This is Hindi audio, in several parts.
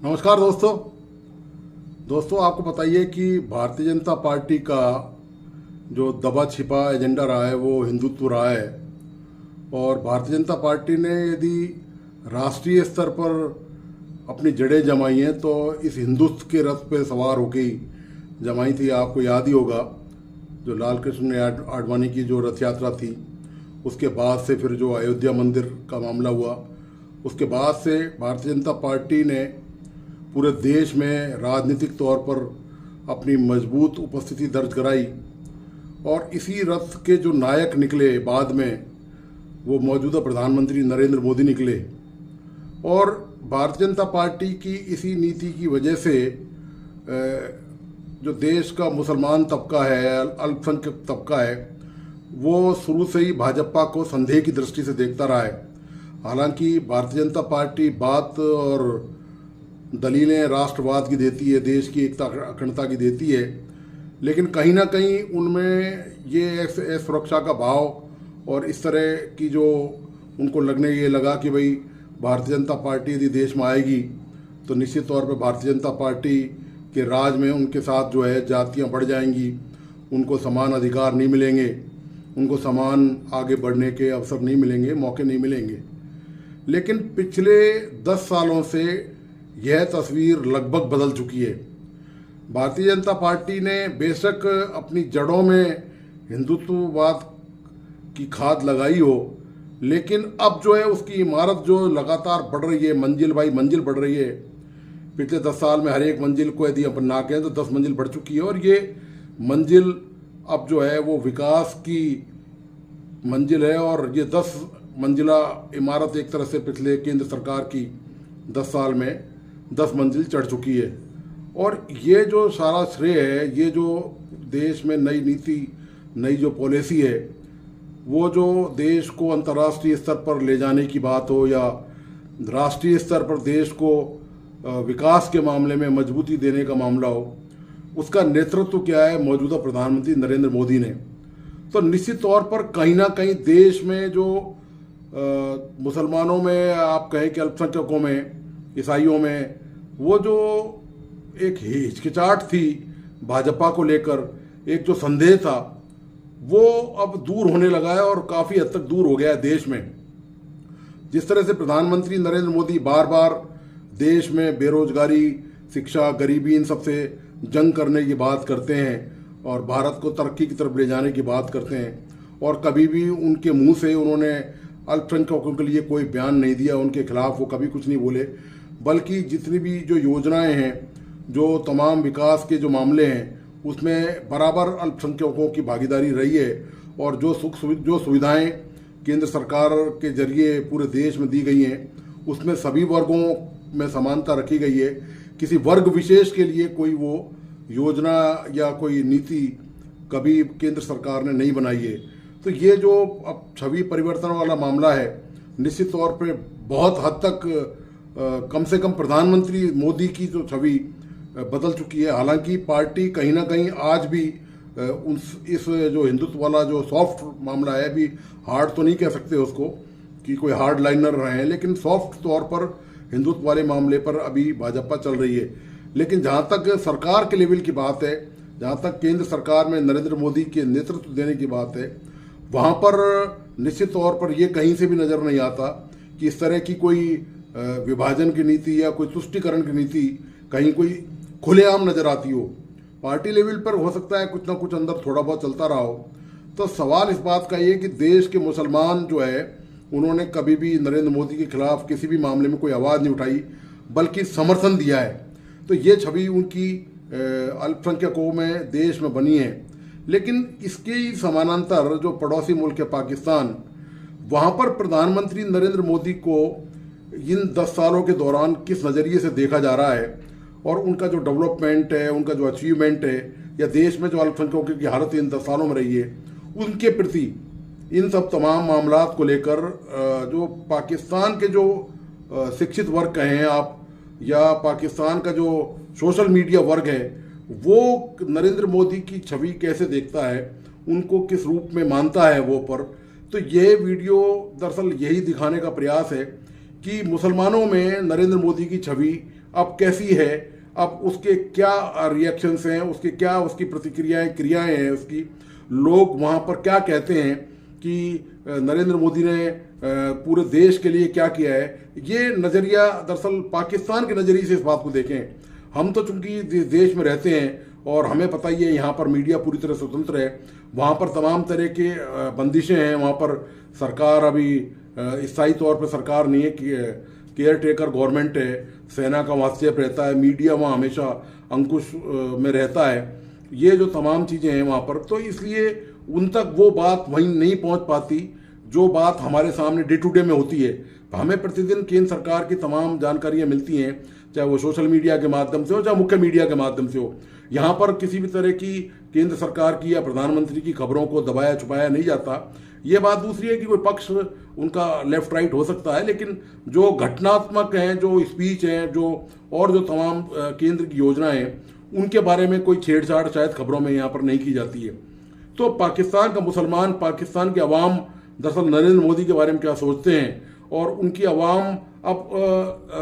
नमस्कार दोस्तों आपको बताइए कि भारतीय जनता पार्टी का जो दबा छिपा एजेंडा रहा है वो हिंदुत्व रहा है। और भारतीय जनता पार्टी ने यदि राष्ट्रीय स्तर पर अपनी जड़ें जमाई हैं तो इस हिंदुत्व के रथ पे सवार होके ही जमाई थी। आपको याद ही होगा जो लाल कृष्ण आडवाणी की जो रथ यात्रा थी, उसके बाद से फिर जो अयोध्या मंदिर का मामला हुआ, उसके बाद से भारतीय जनता पार्टी ने पूरे देश में राजनीतिक तौर पर अपनी मजबूत उपस्थिति दर्ज कराई। और इसी रथ के जो नायक निकले बाद में वो मौजूदा प्रधानमंत्री नरेंद्र मोदी निकले। और भारतीय जनता पार्टी की इसी नीति की वजह से जो देश का मुसलमान तबका है, अल्पसंख्यक तबका है, वो शुरू से ही भाजपा को संदेह की दृष्टि से देखता रहा है। हालांकि भारतीय जनता पार्टी बात और दलीलें राष्ट्रवाद की देती है, देश की एकता अखंडता की देती है, लेकिन कहीं ना कहीं उनमें ये सुरक्षा का भाव और इस तरह की जो उनको ये लगा कि भाई भारतीय जनता पार्टी यदि देश में आएगी तो निश्चित तौर पर भारतीय जनता पार्टी के राज में उनके साथ जो है जातियां बढ़ जाएंगी, उनको समान अधिकार नहीं मिलेंगे, उनको समान आगे बढ़ने के अवसर नहीं मिलेंगे, मौके नहीं मिलेंगे। लेकिन पिछले 10 सालों से यह तस्वीर लगभग बदल चुकी है। भारतीय जनता पार्टी ने बेशक अपनी जड़ों में हिंदुत्ववाद की खाद लगाई हो, लेकिन अब जो है उसकी इमारत जो लगातार बढ़ रही है, मंजिल बाई मंजिल बढ़ रही है। पिछले 10 साल में हर एक मंजिल को यदि अपन ना कहें तो 10 मंजिल बढ़ चुकी है। और ये मंजिल अब जो है वो विकास की मंजिल है। और ये 10 मंजिला इमारत एक तरह से पिछले केंद्र सरकार की 10 साल में 10 मंजिल चढ़ चुकी है। और ये जो सारा श्रेय है, ये जो देश में नई नीति, नई जो पॉलिसी है, वो जो देश को अंतर्राष्ट्रीय स्तर पर ले जाने की बात हो या राष्ट्रीय स्तर पर देश को विकास के मामले में मजबूती देने का मामला हो, उसका नेतृत्व क्या है मौजूदा प्रधानमंत्री नरेंद्र मोदी ने। तो निश्चित तौर पर कहीं ना कहीं देश में जो मुसलमानों में, आप कहें कि अल्पसंख्यकों में, ईसाइयों में, वो जो एक हिचकिचाहट थी भाजपा को लेकर, एक जो संदेह था, वो अब दूर होने लगा है और काफ़ी हद तक दूर हो गया है देश में। जिस तरह से प्रधानमंत्री नरेंद्र मोदी बार बार देश में बेरोजगारी, शिक्षा, गरीबी, इन सबसे जंग करने की बात करते हैं और भारत को तरक्की की तरफ ले जाने की बात करते हैं, और कभी भी उनके मुंह से उन्होंने अल्पसंख्यकों के लिए कोई बयान नहीं दिया, उनके खिलाफ वो कभी कुछ नहीं बोले। बल्कि जितनी भी जो योजनाएं हैं, जो तमाम विकास के जो मामले हैं, उसमें बराबर अल्पसंख्यकों की भागीदारी रही है। और जो सुविधाएं केंद्र सरकार के जरिए पूरे देश में दी गई हैं, उसमें सभी वर्गों में समानता रखी गई है। किसी वर्ग विशेष के लिए कोई वो योजना या कोई नीति कभी केंद्र सरकार ने नहीं बनाई है। तो ये जो अब छवि परिवर्तन वाला मामला है, निश्चित तौर पर बहुत हद तक कम से कम प्रधानमंत्री मोदी की जो छवि बदल चुकी है। हालांकि पार्टी कहीं ना कहीं आज भी इस जो हिंदुत्व वाला जो सॉफ्ट मामला है, अभी हार्ड तो नहीं कह सकते उसको कि कोई हार्ड लाइनर रहे हैं, लेकिन सॉफ्ट तौर पर हिंदुत्व वाले मामले पर अभी भाजपा चल रही है। लेकिन जहाँ तक सरकार के लेवल की बात है, जहाँ तक केंद्र सरकार में नरेंद्र मोदी के नेतृत्व देने की बात है, वहाँ पर निश्चित तौर पर यह कहीं से भी नज़र नहीं आता कि इस तरह की कोई विभाजन की नीति या कोई तुष्टीकरण की नीति कहीं कोई खुलेआम नजर आती हो। पार्टी लेवल पर हो सकता है कुछ ना कुछ अंदर थोड़ा बहुत चलता रहा हो। तो सवाल इस बात का ये कि देश के मुसलमान जो है, उन्होंने कभी भी नरेंद्र मोदी के खिलाफ किसी भी मामले में कोई आवाज़ नहीं उठाई, बल्कि समर्थन दिया है। तो ये छवि उनकी अल्पसंख्यकों में देश में बनी है। लेकिन इसके ही समानांतर जो पड़ोसी मुल्क है पाकिस्तान, वहाँ पर प्रधानमंत्री नरेंद्र मोदी को इन 10 सालों के दौरान किस नज़रिए से देखा जा रहा है, और उनका जो डेवलपमेंट है, उनका जो अचीवमेंट है, या देश में जो अल्पसंख्यकों की हालत इन 10 सालों में रही है, उनके प्रति इन सब तमाम मामला को लेकर जो पाकिस्तान के जो शिक्षित वर्ग कहें आप, या पाकिस्तान का जो सोशल मीडिया वर्ग है, वो नरेंद्र मोदी की छवि कैसे देखता है, उनको किस रूप में मानता है वो पर। तो ये वीडियो दरअसल यही दिखाने का प्रयास है कि मुसलमानों में नरेंद्र मोदी की छवि अब कैसी है, अब उसके क्या रिएक्शंस हैं, उसके क्या उसकी प्रतिक्रियाएं क्रियाएं हैं उसकी, लोग वहाँ पर क्या कहते हैं कि नरेंद्र मोदी ने पूरे देश के लिए क्या किया है। ये नज़रिया दरअसल पाकिस्तान के नज़रिए से इस बात को देखें। हम तो चूंकि देश में रहते हैं और हमें पता ही है यहाँ पर मीडिया पूरी तरह स्वतंत्र है, वहाँ पर तमाम तरह के बंदिशें हैं, वहाँ पर सरकार अभी स्थायी तौर पर सरकार नहीं है, केयर टेकर गवर्नमेंट है, सेना का हस्तक्षेप रहता है, मीडिया वहाँ हमेशा अंकुश में रहता है, ये जो तमाम चीज़ें हैं वहाँ पर, तो इसलिए उन तक वो बात वहीं नहीं पहुँच पाती जो बात हमारे सामने डे टू डे में होती है। हमें प्रतिदिन केंद्र सरकार की तमाम जानकारियाँ मिलती हैं, चाहे वो सोशल मीडिया के माध्यम से हो, चाहे मुख्य मीडिया के माध्यम से हो। यहाँ पर किसी भी तरह की केंद्र सरकार की या प्रधानमंत्री की खबरों को दबाया छुपाया नहीं जाता। ये बात दूसरी है कि कोई पक्ष उनका लेफ्ट राइट हो सकता है, लेकिन जो घटनात्मक हैं, जो स्पीच हैं, जो और जो तमाम केंद्र की योजनाएं हैं, उनके बारे में कोई छेड़छाड़ शायद खबरों में यहाँ पर नहीं की जाती है। तो पाकिस्तान का मुसलमान, पाकिस्तान के अवाम दरअसल नरेंद्र मोदी के बारे में क्या सोचते हैं और उनकी अवाम अब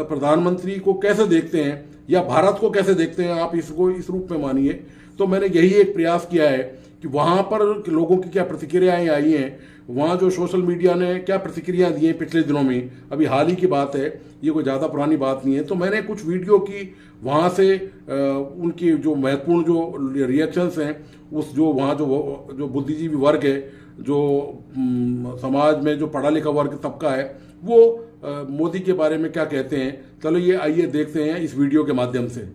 प्रधानमंत्री को कैसे देखते हैं या भारत को कैसे देखते हैं, आप इसको इस रूप में मानिए। तो मैंने यही एक प्रयास किया है कि वहाँ पर लोगों की क्या प्रतिक्रियाएं आई हैं, वहाँ जो सोशल मीडिया ने क्या प्रतिक्रिया दी हैं पिछले दिनों में, अभी हाल ही की बात है, ये कोई ज़्यादा पुरानी बात नहीं है। तो मैंने कुछ वीडियो की वहाँ से उनकी जो महत्वपूर्ण जो रिएक्शंस हैं, उस जो वहाँ जो बुद्धिजीवी वर्ग है, जो समाज में जो पढ़ा लिखा वर्ग तबका है, वो मोदी के बारे में क्या कहते हैं। चलो ये आइए देखते हैं इस वीडियो के माध्यम से।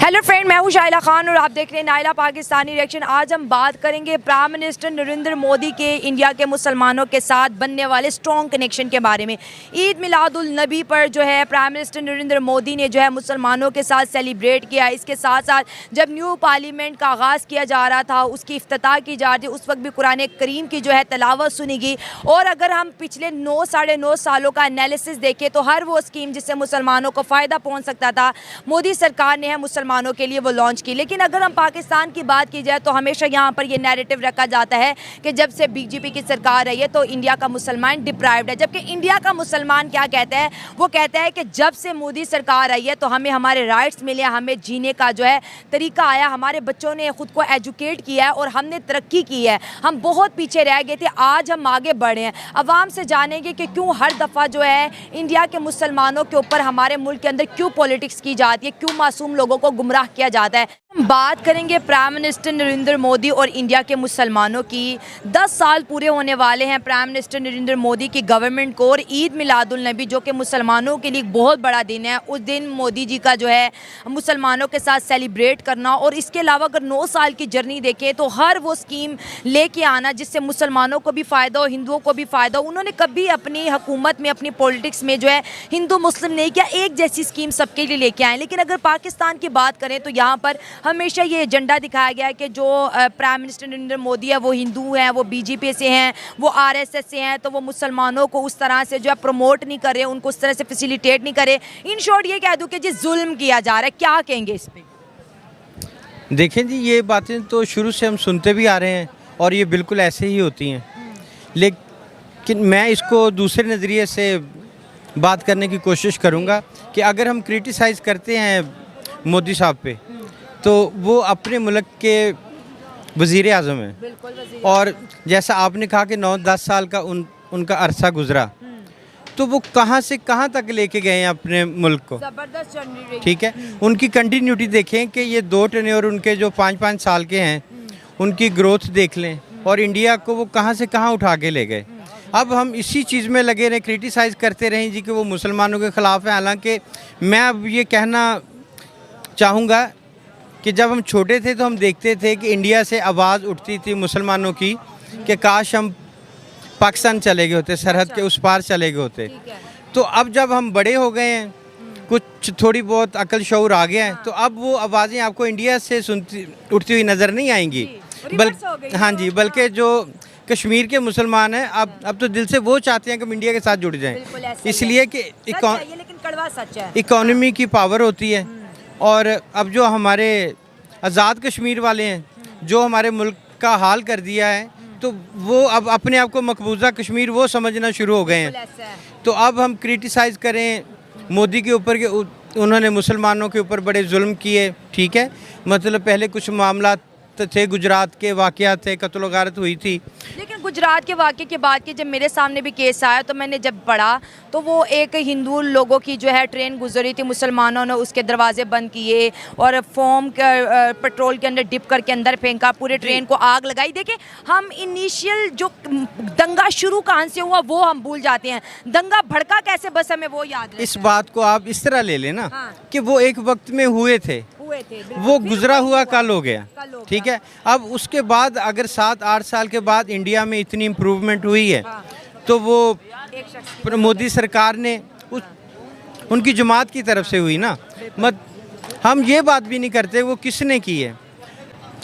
हेलो फ्रेंड, मैं हूं शाइला खान और आप देख रहे हैं नाइला पाकिस्तानी रिएक्शन। आज हम बात करेंगे प्राइम मिनिस्टर नरेंद्र मोदी के इंडिया के मुसलमानों के साथ बनने वाले स्ट्रॉन्ग कनेक्शन के बारे में। ईद मिलादुल नबी पर जो है प्राइम मिनिस्टर नरेंद्र मोदी ने जो है मुसलमानों के साथ सेलिब्रेट किया। इसके साथ साथ जब न्यू पार्लियामेंट का आगाज़ किया जा रहा था, उसकी इफ्तिताह की जा रही थी, उस वक्त भी कुरान करीम की जो है तलावत सुनी गई। और अगर हम पिछले 9 साढ़े 9 सालों का एनालिसिस देखें तो हर वो स्कीम जिससे मुसलमानों को फ़ायदा पहुँच सकता था, मोदी सरकार ने है मुसलमानों के लिए वो लॉन्च की। लेकिन अगर हम पाकिस्तान की बात की जाए तो हमेशा यहाँ पर ये नैरेटिव रखा जाता है कि जब से बीजेपी की सरकार आई है तो इंडिया का मुसलमान डिप्राइव्ड है, जबकि इंडिया का मुसलमान क्या कहता है, वो कहता है कि जब से मोदी सरकार आई है तो हमें हमारे राइट्स मिले, हमें जीने का जो है तरीका आया, हमारे बच्चों ने खुद को एजुकेट किया है और हमने तरक्की की है। हम बहुत पीछे रह गए थे, आज हम आगे बढ़े हैं। अवाम से जानेंगे कि क्यों हर दफ़ा जो है इंडिया के मुसलमानों के ऊपर हमारे मुल्क के अंदर क्यों पॉलिटिक्स की जाती है, क्यों मासूम लोगों को गुमराह किया जाता है। हम बात करेंगे प्राइम मिनिस्टर नरेंद्र मोदी और इंडिया के मुसलमानों की। 10 साल पूरे होने वाले हैं प्राइम मिनिस्टर नरेंद्र मोदी की गवर्नमेंट को, और ईद मिलादुल नबी जो कि मुसलमानों के लिए बहुत बड़ा दिन है, उस दिन मोदी जी का जो है मुसलमानों के साथ सेलिब्रेट करना। और इसके अलावा अगर 9 साल की जर्नी देखें तो हर वो स्कीम लेके आना जिससे मुसलमानों को भी फ़ायदा हो, हिंदुओं को भी फ़ायदा हो। उन्होंने कभी अपनी हुकूमत में, अपनी पॉलिटिक्स में जो है हिंदू मुस्लिम नहीं किया, एक जैसी स्कीम सबके लिए लेके आए। लेकिन अगर पाकिस्तान की बात करें तो यहाँ पर हमेशा ये एजेंडा दिखाया गया है कि जो प्राइम मिनिस्टर नरेंद्र मोदी है वो हिंदू हैं, वो बीजेपी से हैं, वो आरएसएस से हैं, तो वो मुसलमानों को उस तरह से जो है प्रमोट नहीं करे, उनको उस तरह से फैसिलिटेट नहीं करे। इन शॉर्ट ये कह दूँ कि जी जुल्म किया जा रहा है। क्या कहेंगे इस पर? देखें जी, ये बातें तो शुरू से हम सुनते भी आ रहे हैं और ये बिल्कुल ऐसे ही होती हैं, लेकिन मैं इसको दूसरे नज़रिए से बात करने की कोशिश करूँगा कि अगर हम क्रिटिसाइज़ करते हैं मोदी साहब पे तो वो अपने मुल्क के वज़ीर आज़म हैं, और जैसा आपने कहा कि 9-10 साल का उनका अरसा गुज़रा, तो वो कहाँ से कहाँ तक लेके गए हैं अपने मुल्क को। ज़बरदस्त जर्नी, ठीक है। उनकी कंटिन्यूटी देखें कि ये 2 टेन्योर उनके जो 5-5 साल के हैं, उनकी ग्रोथ देख लें और इंडिया को वो कहाँ से कहाँ उठा के ले गए। अब हम इसी चीज़ में लगे रहें, क्रिटिसाइज़ करते रहें जी कि वो मुसलमानों के ख़िलाफ़ है। हालांकि मैं अब ये कहना चाहूँगा कि जब हम छोटे थे तो हम देखते थे कि इंडिया से आवाज़ उठती थी मुसलमानों की कि काश हम पाकिस्तान चले गए होते, सरहद के उस पार चले गए होते। तो अब जब हम बड़े हो गए हैं, कुछ थोड़ी बहुत अकल शऊर आ गया है, तो अब वो आवाज़ें आपको इंडिया से उठती हुई नज़र नहीं आएंगी। हाँ जी, बल्कि जो कश्मीर के मुसलमान हैं अब तो दिल से वो चाहते हैं कि हम इंडिया के साथ जुड़ जाएं, इसलिए कि इकॉनमी की पावर होती है। और अब जो हमारे आज़ाद कश्मीर वाले हैं, जो हमारे मुल्क का हाल कर दिया है, तो वो अब अपने आप को मकबूजा कश्मीर वो समझना शुरू हो गए हैं। तो अब हम क्रिटिसाइज़ करें मोदी के ऊपर उन्होंने मुसलमानों के ऊपर बड़े जुल्म किए, ठीक है, मतलब पहले कुछ मामला थे, गुजरात के वाक़यात थे, कत्ल गारत हुई थी। लेकिन गुजरात के वाक़े के बाद कि जब मेरे सामने भी केस आया तो मैंने जब पढ़ा तो वो एक हिंदू लोगों की जो है ट्रेन गुजरी थी, मुसलमानों ने उसके दरवाजे बंद किए और फोम पेट्रोल के अंदर डिप करके अंदर फेंका, पूरे ट्रेन को आग लगाई। देखिए हम इनिशियल जो दंगा शुरू कहाँ से हुआ वो हम भूल जाते हैं, दंगा भड़का कैसे बस हमें वो याद रहता इस बात को आप इस तरह ले लेना कि वो एक वक्त में हुए थे, है। वो गुजरा हुआ कल हो गया, ठीक है। अब उसके बाद अगर 7-8 साल के बाद इंडिया में इतनी इम्प्रूवमेंट हुई है तो वो मोदी सरकार ने उनकी जमात की तरफ से हुई ना। हम ये बात भी नहीं करते वो किसने की है,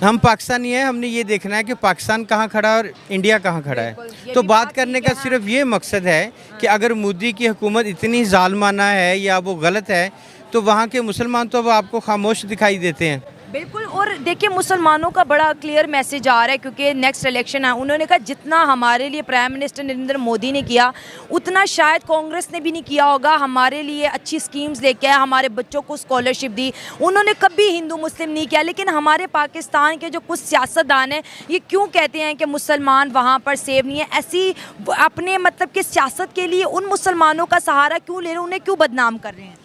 हम पाकिस्तानी हैं, हमने ये देखना है कि पाकिस्तान कहाँ खड़ा है और इंडिया कहाँ खड़ा है। तो बात करने का सिर्फ ये मकसद है कि अगर मोदी की हुकूमत इतनी जालमाना है या वो गलत है तो वहाँ के मुसलमान तो अब आपको खामोश दिखाई देते हैं। बिल्कुल। और देखिए मुसलमानों का बड़ा क्लियर मैसेज आ रहा है क्योंकि नेक्स्ट इलेक्शन है, उन्होंने कहा जितना हमारे लिए प्राइम मिनिस्टर नरेंद्र मोदी ने किया उतना शायद कांग्रेस ने भी नहीं किया होगा। हमारे लिए अच्छी स्कीम्स लेके आए, हमारे बच्चों को स्कॉलरशिप दी, उन्होंने कभी हिंदू मुस्लिम नहीं किया। लेकिन हमारे पाकिस्तान के जो कुछ सियासतदान हैं ये क्यों कहते हैं कि मुसलमान वहाँ पर सेफ नहीं है, ऐसी अपने मतलब कि सियासत के लिए उन मुसलमानों का सहारा क्यों ले रहे हैं, उन्हें क्यों बदनाम कर रहे हैं?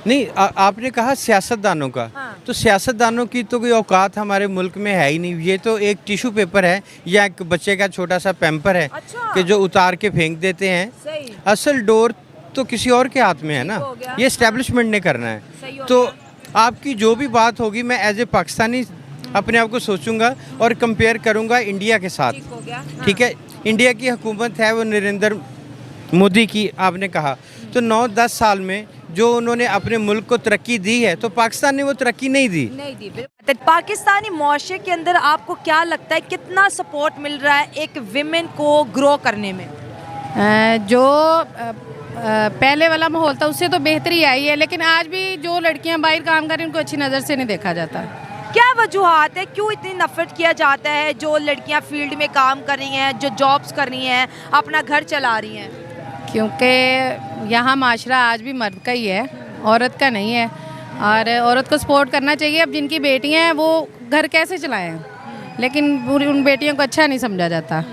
नहीं, आपने कहा सियासतदानों का, तो सियासतदानों की तो कोई औकात हमारे मुल्क में है ही नहीं। ये तो एक टिश्यू पेपर है या एक बच्चे का छोटा सा पैम्पर है कि जो उतार के फेंक देते हैं। सही। असल डोर तो किसी और के हाथ में है ना, ये एस्टेब्लिशमेंट ने करना है। तो आपकी जो भी बात होगी मैं एज ए पाकिस्तानी अपने आप को सोचूंगा और कंपेयर करूंगा इंडिया के साथ, ठीक है। इंडिया की हुकूमत है वो नरेंद्र मोदी की, आपने कहा तो 9-10 साल में जो उन्होंने अपने मुल्क को तरक्की दी है तो पाकिस्तान ने वो तरक्की नहीं दी। पाकिस्तानी माशरे के अंदर आपको क्या लगता है कितना सपोर्ट मिल रहा है एक विमेन को ग्रो करने में? जो पहले वाला माहौल था उससे तो बेहतरी आई है, लेकिन आज भी जो लड़कियां बाहर काम कर रही हैं उनको अच्छी नज़र से नहीं देखा जाता। क्या वजूहात है, क्यों इतनी नफरत किया जाता है? जो लड़कियां फील्ड में काम कर रही हैं, जो जॉब्स कर रही हैं, अपना घर चला रही हैं, क्योंकि यहाँ माशरा आज भी मर्द का ही है, औरत का नहीं है। और औरत को सपोर्ट करना चाहिए। अब जिनकी बेटियाँ हैं वो घर कैसे चलाएं, लेकिन पूरी उन बेटियों को अच्छा नहीं समझा जाता।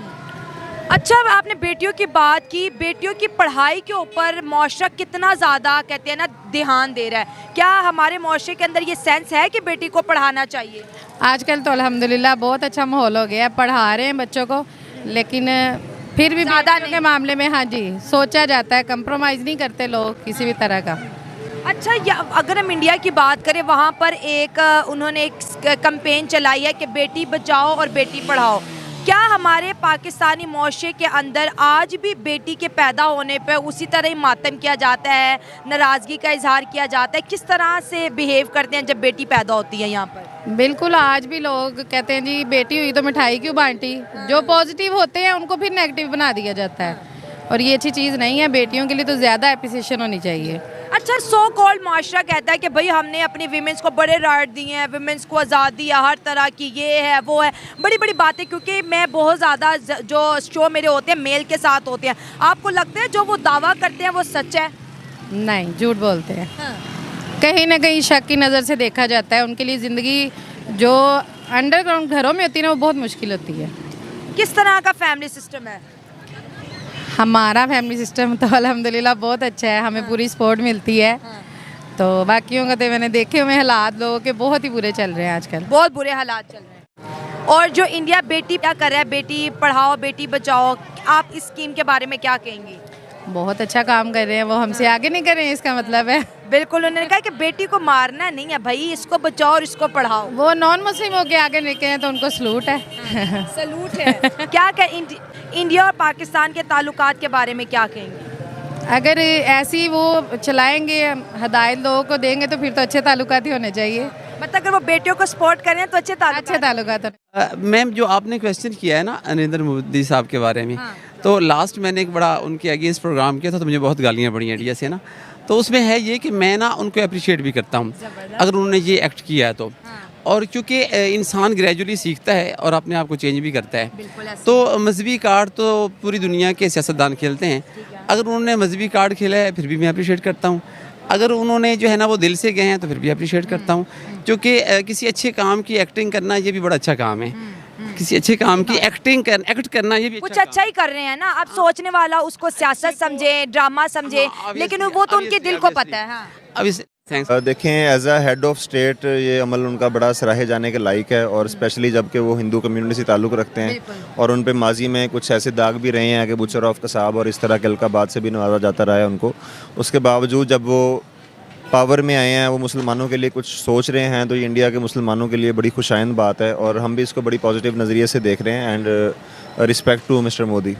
अच्छा, आपने बेटियों की बात की, बेटियों की पढ़ाई के ऊपर माशरा कितना ज़्यादा कहते हैं ना ध्यान दे रहा है? क्या हमारे माशरे के अंदर ये सेंस है कि बेटी को पढ़ाना चाहिए? आजकल तो अल्हम्दुलिल्लाह बहुत अच्छा माहौल हो गया है, पढ़ा रहे हैं बच्चों को, लेकिन फिर भी बेटियों के मामले में हाँ जी सोचा जाता है, कंप्रोमाइज़ नहीं करते लोग किसी भी तरह का। अच्छा, अगर हम इंडिया की बात करें, वहाँ पर उन्होंने एक कैंपेन चलाई है कि बेटी बचाओ और बेटी पढ़ाओ। क्या हमारे पाकिस्तानी माशरे के अंदर आज भी बेटी के पैदा होने पर उसी तरह ही मातम किया जाता है, नाराज़गी का इजहार किया जाता है? किस तरह से बिहेव करते हैं जब बेटी पैदा होती है यहाँ पर? बिल्कुल, आज भी लोग कहते हैं जी बेटी हुई तो मिठाई क्यों बांटी। जो पॉजिटिव होते हैं उनको फिर नेगेटिव बना दिया जाता है और ये अच्छी चीज़ नहीं है। बेटियों के लिए तो ज़्यादा एप्रिसिएशन होनी चाहिए। अच्छा, सो कॉल्ड माशरा कहता है कि भाई हमने अपनी वीमेंस को बड़े राइट दिए हैं, वीमेंस को आज़ादी दिया, हर तरह की ये है वो है, बड़ी बड़ी बातें। क्योंकि मैं बहुत ज़्यादा जो शो मेरे होते हैं मेल के साथ होते हैं, आपको लगता है जो वो दावा करते हैं वो सच है? नहीं, झूठ बोलते हैं। कहीं ना कहीं शक की नज़र से देखा जाता है। उनके लिए ज़िंदगी जो अंडरग्राउंड घरों में होती है ना वो बहुत मुश्किल होती है। किस तरह का फैमिली सिस्टम है? हमारा फैमिली सिस्टम तो अल्हम्दुलिल्लाह बहुत अच्छा है, हमें पूरी सपोर्ट मिलती है। तो बाकियों का तो मैंने देखे हुए हालात लोगों के बहुत ही बुरे चल रहे हैं आजकल, बहुत बुरे हालात चल रहे हैं। और जो इंडिया बेटी क्या कर रहा है, बेटी पढ़ाओ बेटी बचाओ, आप इस स्कीम के बारे में क्या कहेंगी? बहुत अच्छा काम कर रहे हैं वो, हमसे आगे नहीं कर रहे हैं इसका मतलब है। बिल्कुल, उन्होंने कहा कि बेटी को मारना नहीं है भाई, इसको बचाओ और इसको पढ़ाओ। वो नॉन मुस्लिम होके आगे निकले हैं तो उनको सलूट है। सलूट है। क्या इंडिया और पाकिस्तान के ताल्लुकात के बारे में क्या कहेंगे? अगर ऐसी वो चलाएंगे, हदायत लोगों को देंगे तो फिर तो अच्छे ताल्लुकात ही होने चाहिए। मतलब अगर वो बेटियों को सपोर्ट करें तो अच्छे ताल्लुकात। मैम, जो आपने क्वेश्चन किया है ना नरेंद्र मोदी साहब के बारे में, तो लास्ट मैंने एक बड़ा उनके अगेंस्ट प्रोग्राम किया था तो मुझे बहुत गालियाँ पड़ी इंडिया से ना। तो उसमें है ये कि मैं ना उनको अप्रिशिएट भी करता हूँ अगर उन्होंने ये एक्ट किया है तो। और क्योंकि इंसान ग्रेजुअली सीखता है और अपने आप को चेंज भी करता है। तो मजहबी कार्ड तो पूरी दुनिया के सियासतदान खेलते हैं अगर उन्होंने मजहबी कार्ड खेला है फिर भी मैं अप्रिशिएट करता हूँ। अगर उन्होंने जो है ना वो दिल से गए हैं तो फिर भी अप्रिशिएट करता हूँ, क्योंकि किसी अच्छे काम की एक्टिंग करना ये भी बड़ा अच्छा काम है। किसी अच्छे काम की एक्ट करना ये भी कुछ अच्छा ही कर रहे हैं ना। अब सोचने वाला उसको सियासत समझे, ड्रामा समझे, लेकिन वो तो उनके दिल को पता है। हाँ। अब इस थैंक्स। देखें, as a head of state ये अमल उनका बड़ा सराहे जाने के लायक है, और स्पेशली जबकि वो हिंदू कम्युनिटी से ताल्लुक़ रखते हैं और उन पे माजी में कुछ ऐसे दाग भी रहे हैं कि बुचर ऑफ कसाब और इस तरह के अलकाबाद से भी नवाजा जाता रहा है उनको। उसके बावजूद जब वो पावर में आए हैं, वो मुसलमानों के लिए कुछ सोच रहे हैं, तो ये इंडिया के मुसलमानों के लिए बड़ी खुशाइंद बात है और हम भी इसको बड़ी पॉजिटिव नज़रिए से देख रहे हैं। And respect to mister Modi.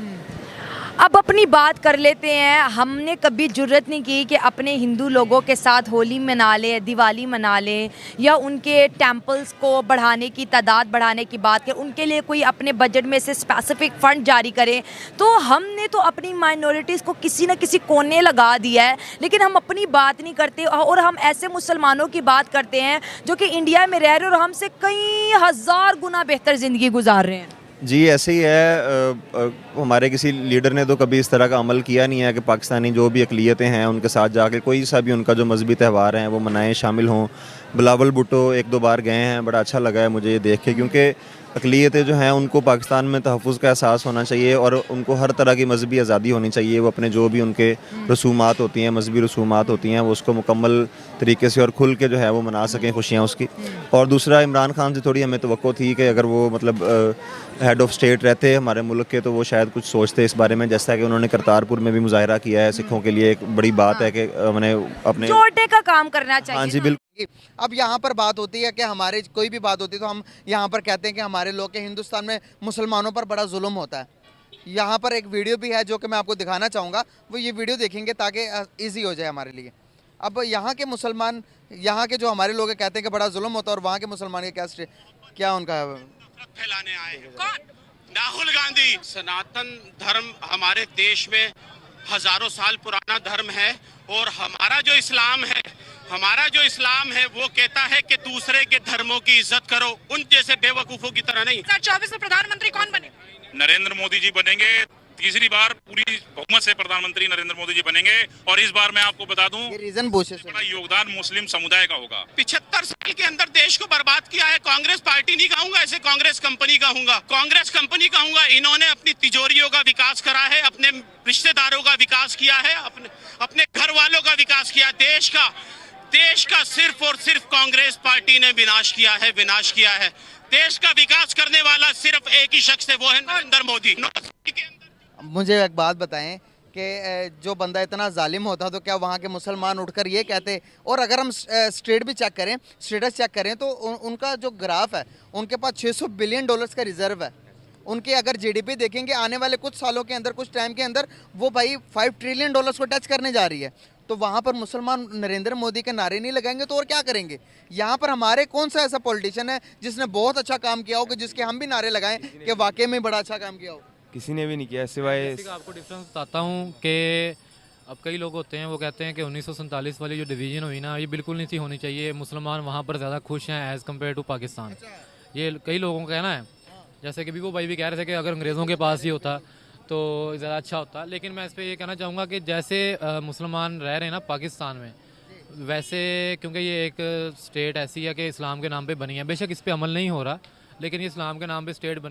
अब अपनी बात कर लेते हैं। हमने कभी जुर्रत नहीं की कि अपने हिंदू लोगों के साथ होली मना लें, दिवाली मना लें, या उनके टेम्पल्स को बढ़ाने की तादाद बढ़ाने की बात करें, उनके लिए कोई अपने बजट में से स्पेसिफिक फ़ंड जारी करें। तो हमने तो अपनी माइनॉरिटीज़ को किसी न किसी कोने लगा दिया है, लेकिन हम अपनी बात नहीं करते और हम ऐसे मुसलमानों की बात करते हैं जो कि इंडिया में रह रहे हैं और हमसे कई हज़ार गुना बेहतर ज़िंदगी गुजार रहे हैं। जी ऐसे ही है। हमारे किसी लीडर ने तो कभी इस तरह का अमल किया नहीं है कि पाकिस्तानी जो भी अकलियतें हैं उनके साथ जाके कोई सा भी उनका जो मजहबी त्यौहार हैं वो मनाएं, शामिल हों। बिलावल भुट्टो 1-2 बार गए हैं, बड़ा अच्छा लगा है मुझे ये देख के, क्योंकि अकलियतें जो हैं उनको पाकिस्तान में तहफ़्फ़ुज़ का एहसास होना चाहिए और उनको हर तरह की मजहबी आज़ादी होनी चाहिए। वो अपने जो भी उनके रसूमात होती हैं, मजहबी रसूमात होती हैं, वो उसको मुकम्मल तरीके से और खुल के जो है वो मना सकें खुशियाँ उसकी। और दूसरा, इमरान खान से थोड़ी हमें तवक्को थी कि अगर वो मतलब हेड ऑफ स्टेट रहते हमारे मुल्क के तो वो शायद कुछ सोचते इस बारे में, जैसा कि उन्होंने करतारपुर में भी मुजाहरा किया है सिखों के लिए। एक बड़ी बात है कि मैंने अपने छोटे का काम करना चाहिए। हाँ जी ना। बिल्कुल। अब यहाँ पर बात होती है कि हमारे कोई भी बात होती है तो हम यहाँ पर कहते हैं कि हमारे लोग के हिंदुस्तान में मुसलमानों पर बड़ा जुल्म होता है। यहाँ पर एक वीडियो भी है जो कि मैं आपको दिखाना चाहूँगा, वो ये वीडियो देखेंगे ताकि इजी हो जाए हमारे लिए। अब यहाँ के मुसलमान, यहाँ के जो हमारे लोग कहते हैं कि बड़ा जुल्म होता है, और वहाँ के मुसलमान के क्या उनका फैलाने आए हैं। कौन? राहुल गांधी। सनातन धर्म हमारे देश में हजारों साल पुराना धर्म है, और हमारा जो इस्लाम है वो कहता है कि दूसरे के धर्मों की इज्जत करो, उन जैसे बेवकूफों की तरह नहीं। 2024 में प्रधानमंत्री कौन बने? नरेंद्र मोदी जी बनेंगे। तीसरी बार पूरी बहुमत से प्रधानमंत्री नरेंद्र मोदी जी बनेंगे, और इस बार मैं आपको बता दूं ये रीजन पूछे बड़ा योगदान मुस्लिम समुदाय का होगा। 75 साल के अंदर देश को बर्बाद किया है। कांग्रेस पार्टी नहीं कहूंगा, ऐसे कांग्रेस कंपनी कहूंगा, कांग्रेस कंपनी कहूंगा। इन्होंने अपनी तिजोरियों का विकास करा है, अपने रिश्तेदारों का विकास किया है, अपने घर वालों का विकास किया। देश का सिर्फ और सिर्फ कांग्रेस पार्टी ने विनाश किया है। देश का विकास करने वाला सिर्फ एक ही शख्स है, वो है नरेंद्र मोदी। मुझे एक बात बताएं कि जो बंदा इतना जालिम होता तो क्या वहाँ के मुसलमान उठकर ये कहते? और अगर हम स्टेटस चेक करें तो उनका जो ग्राफ है, उनके पास $600 बिलियन का रिजर्व है। उनके अगर जीडीपी देखेंगे आने वाले कुछ सालों के अंदर, कुछ टाइम के अंदर, वो भाई $5 ट्रिलियन को टच करने जा रही है। तो वहाँ पर मुसलमान नरेंद्र मोदी के नारे नहीं लगाएंगे तो और क्या करेंगे? यहाँ पर हमारे कौन सा ऐसा पॉलिटिशियन है जिसने बहुत अच्छा काम किया हो कि जिसके हम भी नारे लगाएं कि वाकई में बड़ा अच्छा काम किया हो? किसी ने भी नहीं किया सिवाय। आपको डिफरेंस बताता हूँ कि अब कई लोग होते हैं वो कहते हैं कि 1947 वाली जो डिवीज़न हुई ना, ये बिल्कुल नहीं थी होनी चाहिए। मुसलमान वहाँ पर ज़्यादा खुश हैं एज़ कम्पेयर टू पाकिस्तान। ये कई लोगों का कहना है। जैसे कि वो भाई भी कह रहे थे कि अगर अंग्रेज़ों के पास ही होता तो ज़्यादा अच्छा होता। लेकिन मैं इस पर ये कहना चाहूँगा कि जैसे मुसलमान रह रहे हैं ना पाकिस्तान में, वैसे क्योंकि ये एक स्टेट ऐसी है कि इस्लाम के नाम पे बनी है, बेशक इस पर अमल नहीं हो रहा, लेकिन ये इस्लाम के नाम पे स्टेट बनी